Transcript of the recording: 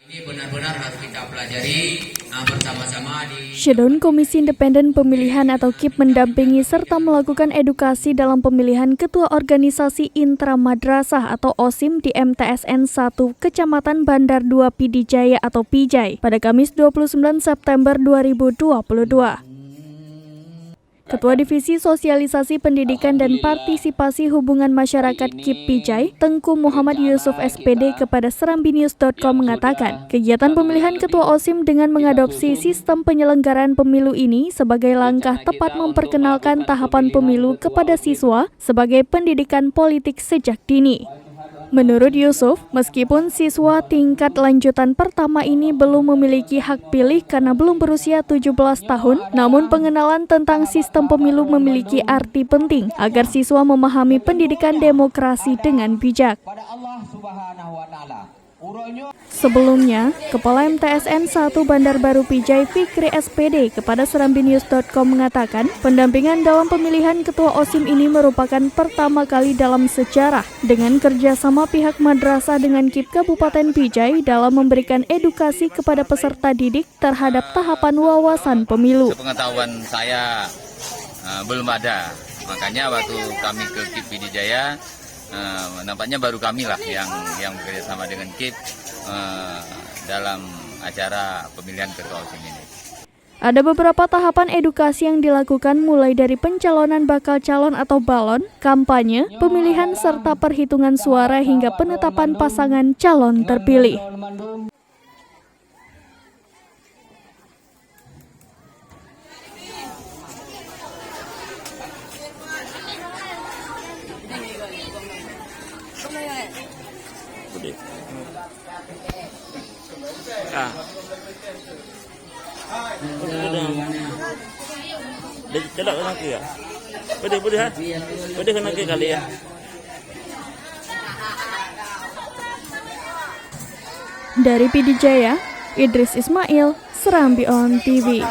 Ini benar-benar harus kita pelajari bersama-sama di Shutdown Komisi Independen Pemilihan atau KIP mendampingi serta melakukan edukasi dalam pemilihan Ketua Organisasi Intra Madrasah atau OSIM di MTSN 1 Kecamatan Bandar 2 Pidijaya atau Pijai pada Kamis 29 September 2022. Ketua Divisi Sosialisasi Pendidikan dan Partisipasi Hubungan Masyarakat KIP Pijai, Tengku Muhammad Yusuf SPD kepada serambinews.com mengatakan, kegiatan pemilihan Ketua OSIM dengan mengadopsi sistem penyelenggaraan pemilu ini sebagai langkah tepat memperkenalkan tahapan pemilu kepada siswa sebagai pendidikan politik sejak dini. Menurut Yusuf, meskipun siswa tingkat lanjutan pertama ini belum memiliki hak pilih karena belum berusia 17 tahun, namun pengenalan tentang sistem pemilu memiliki arti penting agar siswa memahami pendidikan demokrasi dengan bijak. Sebelumnya, Kepala MTSN 1 Bandar Baru Pijai Fikri SPD kepada serambinews.com mengatakan, pendampingan dalam pemilihan Ketua OSIM ini merupakan pertama kali dalam sejarah dengan kerjasama pihak madrasah dengan KIP Kabupaten Pijai dalam memberikan edukasi kepada peserta didik terhadap tahapan wawasan pemilu. Pengetahuan saya belum ada, makanya waktu kami ke KIP Pidijaya, nampaknya baru kami lah yang bekerja sama dengan KIP dalam acara pemilihan Ketua OSIM ini. Ada beberapa tahapan edukasi yang dilakukan mulai dari pencalonan bakal calon atau balon, kampanye, pemilihan serta perhitungan suara hingga penetapan pasangan calon terpilih. Celak kan aku ya? Boleh ha? Boleh kan aku kali ya? Dari Pidijaya, Idris Ismail, Serambi On TV.